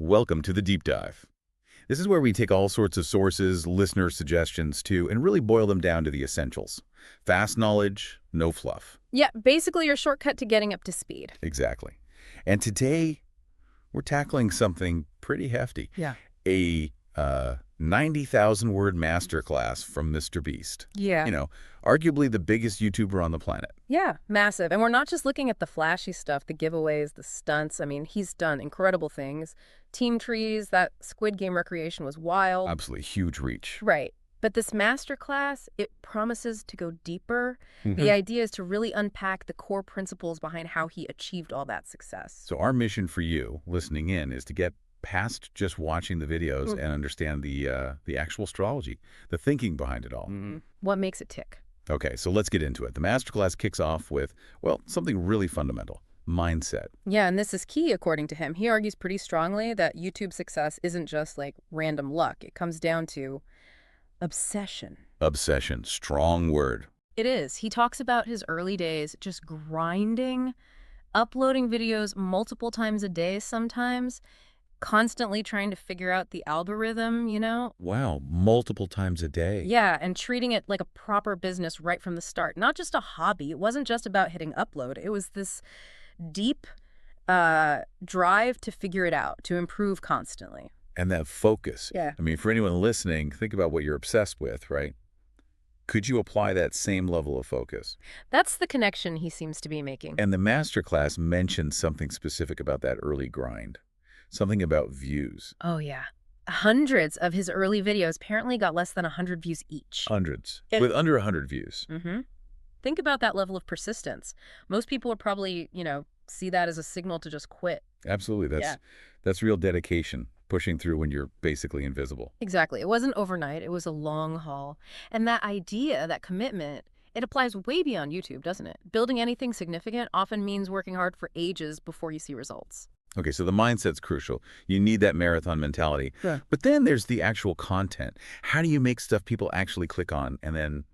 Welcome to the Deep Dive. This is where we take all sorts of sources, listener suggestions too, and really boil them down to the essentials. Fast knowledge, no fluff. Yeah, basically your shortcut to getting up to speed. Exactly. And today, we're tackling something pretty hefty. Yeah. A 90,000-word masterclass from MrBeast. Yeah. You know, arguably the biggest YouTuber on the planet. Yeah, massive. And we're not just looking at the flashy stuff, the giveaways, the stunts. I mean, he's done incredible things. Team trees, that Squid Game recreation was wild. Absolutely huge reach. Right. But this masterclass, it promises to go deeper. The idea is to really unpack the core principles behind how he achieved all that success. So our mission for you, listening in, is to get past just watching the videos and understand the actual strategy, the thinking behind it all. What makes it tick? Okay, so let's get into it. The masterclass kicks off with, well, something really fundamental, mindset. Yeah, and this is key, according to him. He argues pretty strongly that YouTube success isn't just like random luck. It comes down to obsession. Obsession, strong word. It is. He talks about his early days just grinding, uploading videos multiple times a day sometimes, constantly trying to figure out the algorithm, you know? Wow, multiple times a day. Yeah, and treating it like a proper business right from the start. Not just a hobby. It wasn't just about hitting upload. It was this deep drive to figure it out, to improve constantly. And that focus. Yeah. I mean, for anyone listening, think about what you're obsessed with, right? Could you apply that same level of focus? That's the connection he seems to be making. And the masterclass mentioned something specific about that early grind. Something about views. Oh, yeah. Hundreds of his early videos apparently got less than 100 views each. Hundreds. With under 100 views. Think about that level of persistence. Most people would probably, see that as a signal to just quit. Absolutely. That's real dedication, pushing through when you're basically invisible. Exactly. It wasn't overnight. It was a long haul. And that idea, that commitment, it applies way beyond YouTube, doesn't it? Building anything significant often means working hard for ages before you see results. Okay, so the mindset's crucial. You need that marathon mentality. Yeah. But then there's the actual content. How do you make stuff people actually click on and then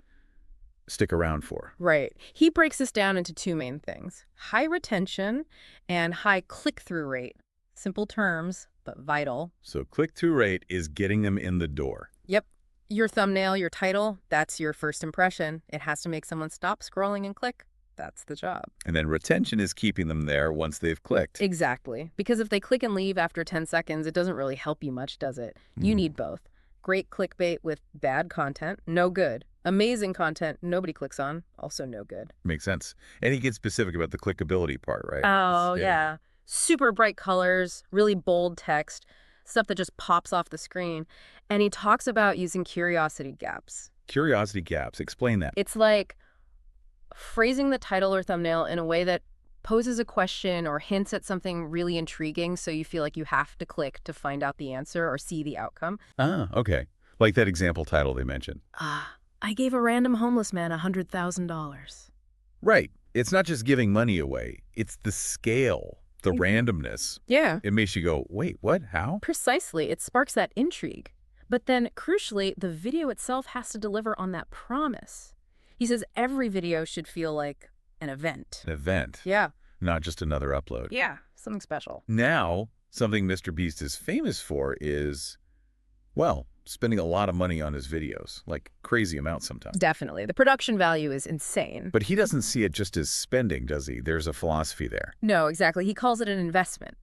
stick around for? Right. He breaks this down into two main things: high retention and high click-through rate. Simple terms, but vital. So click-through rate is getting them in the door. Yep. Your thumbnail, your title, that's your first impression. It has to make someone stop scrolling and click. That's the job. And then retention is keeping them there once they've clicked. Exactly. Because if they click and leave after 10 seconds, it doesn't really help you much, does it? You need both. Great clickbait with bad content, no good. Amazing content nobody clicks on, also no good. Makes sense. And he gets specific about the clickability part, right? Oh, yeah. Super bright colors, really bold text, stuff that just pops off the screen. And he talks about using curiosity gaps. Curiosity gaps. Explain that. It's like phrasing the title or thumbnail in a way that poses a question or hints at something really intriguing so you feel like you have to click to find out the answer or see the outcome. Ah, okay. Like that example title they mentioned. I gave a random homeless man $100,000. Right. It's not just giving money away. It's the scale, the randomness. Yeah. It makes you go, wait, what? How? Precisely. It sparks that intrigue. But then, crucially, the video itself has to deliver on that promise. He says every video should feel like an event. An event. Yeah. Not just another upload. Yeah. Something special. Now, something MrBeast is famous for is, well, spending a lot of money on his videos, like crazy amounts sometimes. Definitely. The production value is insane. But he doesn't see it just as spending, does he? There's a philosophy there. No, exactly. He calls it an investment.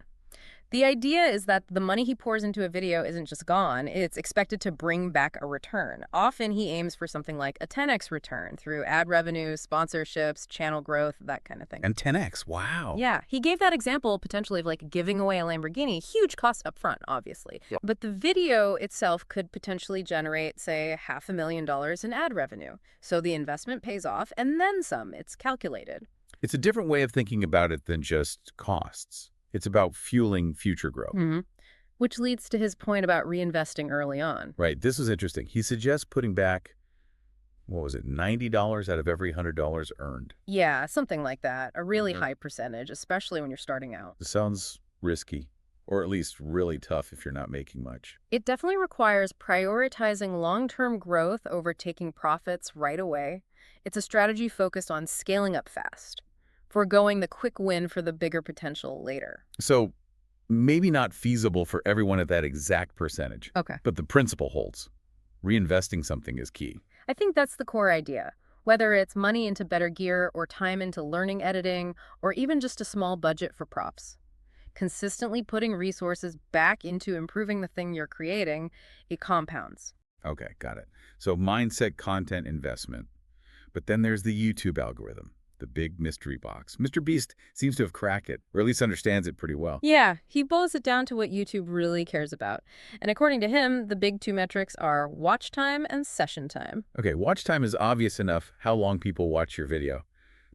The idea is that the money he pours into a video isn't just gone, it's expected to bring back a return. Often he aims for something like a 10x return through ad revenue, sponsorships, channel growth, that kind of thing. And 10x, wow. Yeah, he gave that example potentially of like giving away a Lamborghini, huge cost up front, obviously. Yep. But the video itself could potentially generate, say, $500,000 in ad revenue. So the investment pays off and then some. It's calculated. It's a different way of thinking about it than just costs. It's about fueling future growth. Which leads to his point about reinvesting early on. Right. This is interesting. He suggests putting back, what was it, $90 out of every $100 earned. Yeah, something like that. A really high percentage, especially when you're starting out. It sounds risky, or at least really tough if you're not making much. It definitely requires prioritizing long-term growth over taking profits right away. It's a strategy focused on scaling up fast, foregoing the quick win for the bigger potential later. So Maybe not feasible for everyone at that exact percentage, Okay. but the principle holds. Reinvesting something is key. I think that's the core idea. Whether it's money into better gear or time into learning editing or even just a small budget for props. Consistently putting resources back into improving the thing you're creating, it compounds. Okay, got it. So mindset, content, investment. But then there's the YouTube algorithm, the big mystery box. MrBeast seems to have cracked it, or at least understands it pretty well. Yeah, he boils it down to what YouTube really cares about. And according to him, the big two metrics are watch time and session time. Okay, watch time is obvious enough how long people watch your video.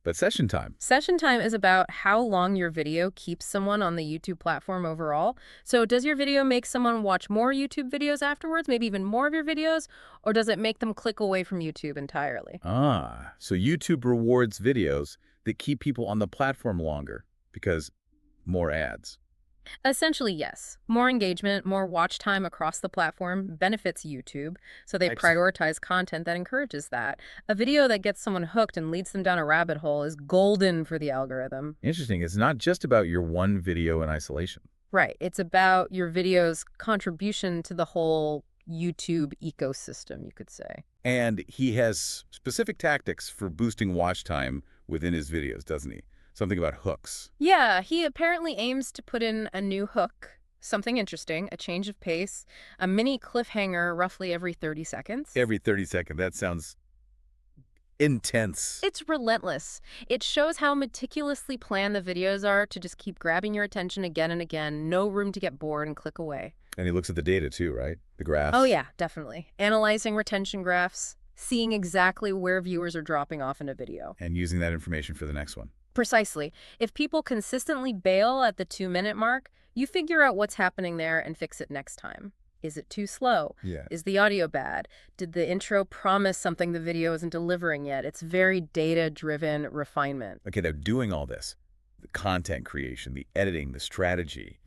But session time? Session time is about how long your video keeps someone on the YouTube platform overall. So does your video make someone watch more YouTube videos afterwards, maybe even more of your videos, or does it make them click away from YouTube entirely? Ah, so YouTube rewards videos that keep people on the platform longer because more ads. Essentially, yes. More engagement, more watch time across the platform benefits YouTube, so they Excellent. prioritize content that encourages that. A video that gets someone hooked and leads them down a rabbit hole is golden for the algorithm. Interesting. It's not just about your one video in isolation. Right. It's about your video's contribution to the whole YouTube ecosystem, you could say. And he has specific tactics for boosting watch time within his videos, doesn't he? Something about hooks. Yeah, he apparently aims to put in a new hook, something interesting, a change of pace, a mini cliffhanger roughly every 30 seconds. Every 30 seconds. That sounds intense. It's relentless. It shows how meticulously planned the videos are to just keep grabbing your attention again and again, no room to get bored and click away. And he looks at the data too, right? The graphs. Oh yeah, definitely. Analyzing retention graphs, seeing exactly where viewers are dropping off in a video. And using that information for the next one. Precisely. If people consistently bail at the 2-minute mark, you figure out what's happening there and fix it next time. Is it too slow? Yeah. Is the audio bad? Did the intro promise something the video isn't delivering yet? It's very data-driven refinement. Okay, they're doing all this. The content creation, the editing, the strategy.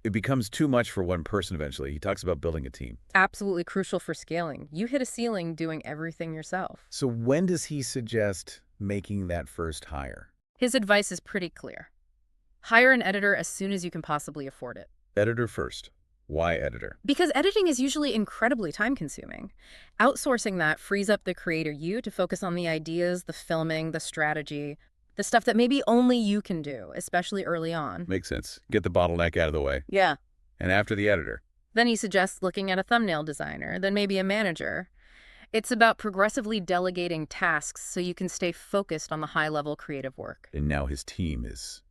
It becomes too much for one person eventually. He talks about building a team. Absolutely crucial for scaling. You hit a ceiling doing everything yourself. So when does he suggest making that first hire? His advice is pretty clear. Hire an editor as soon as you can possibly afford it. Editor first. Why editor? Because editing is usually incredibly time-consuming. Outsourcing that frees up the creator you to focus on the ideas, the filming, the strategy, the stuff that maybe only you can do, especially early on. Makes sense. Get the bottleneck out of the way. Yeah. And after the editor. Then he suggests looking at a thumbnail designer, then maybe a manager. It's about progressively delegating tasks so you can stay focused on the high-level creative work. And now his team is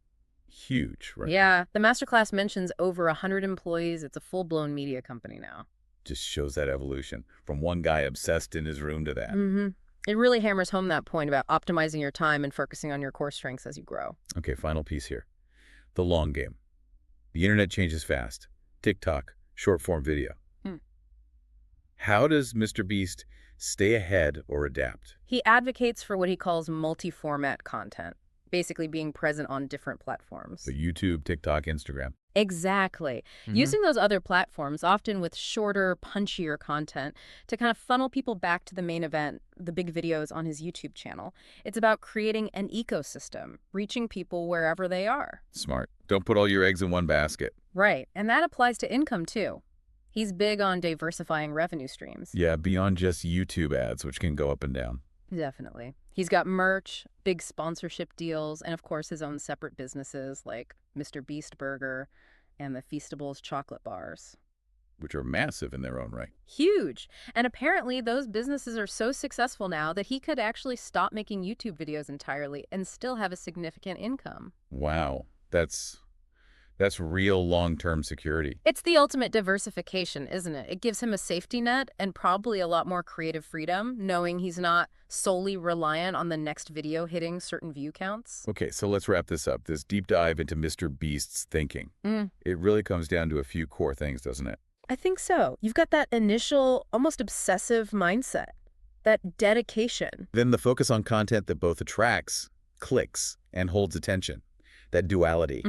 huge, right? Yeah, the masterclass mentions over 100 employees. It's a full-blown media company now. Just shows that evolution from one guy obsessed in his room to that. It really hammers home that point about optimizing your time and focusing on your core strengths as you grow. Okay, final piece here. The long game. The internet changes fast. TikTok, short-form video. How does MrBeast stay ahead or adapt? He advocates for what he calls multi-format content, basically being present on different platforms. So YouTube, TikTok, Instagram. Exactly. Using those other platforms, often with shorter, punchier content, to kind of funnel people back to the main event, the big videos on his YouTube channel. It's about creating an ecosystem, reaching people wherever they are. Smart. Don't put all your eggs in one basket. Right, and that applies to income too. He's big on diversifying revenue streams. Yeah, beyond just YouTube ads, which can go up and down. Definitely. He's got merch, big sponsorship deals, and of course his own separate businesses like MrBeast Burger and the Feastables chocolate bars. Which are massive in their own right. Huge. And apparently those businesses are so successful now that he could actually stop making YouTube videos entirely and still have a significant income. Wow. That's real long-term security. It's the ultimate diversification, isn't it? It gives him a safety net and probably a lot more creative freedom, knowing he's not solely reliant on the next video hitting certain view counts. Okay, so let's wrap this up. This deep dive into MrBeast's thinking. It really comes down to a few core things, doesn't it? I think so. You've got that initial, almost obsessive mindset, that dedication. Then the focus on content that both attracts, clicks, and holds attention. That duality.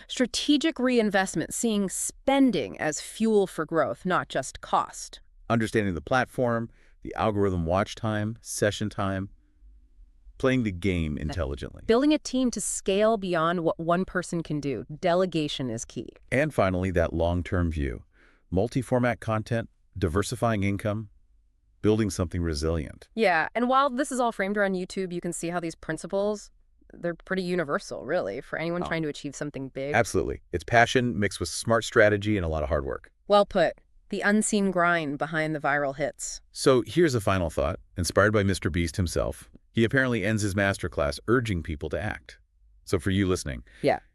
Strategic reinvestment, seeing spending as fuel for growth, not just cost. Understanding the platform, the algorithm watch time, session time. Playing the game intelligently. Building a team to scale beyond what one person can do. Delegation is key. And finally, that long-term view. Multi-format content, diversifying income, building something resilient. Yeah, and while this is all framed around YouTube, you can see how these principles, they're pretty universal, really, for anyone trying to achieve something big. Absolutely. It's passion mixed with smart strategy and a lot of hard work. Well put. The unseen grind behind the viral hits. So here's a final thought, inspired by MrBeast himself. He apparently ends his masterclass urging people to act. So for you listening,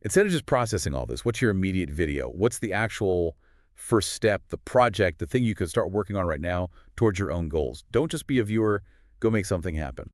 instead of just processing all this, what's your immediate video? What's the actual first step, the project, the thing you could start working on right now towards your own goals? Don't just be a viewer, go make something happen.